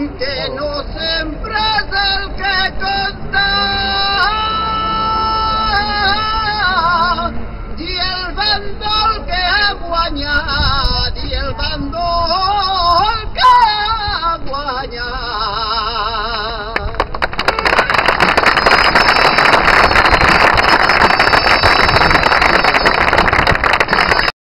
que no sempre és el que conta, i el bàndol que ha guanyat, i el bàndol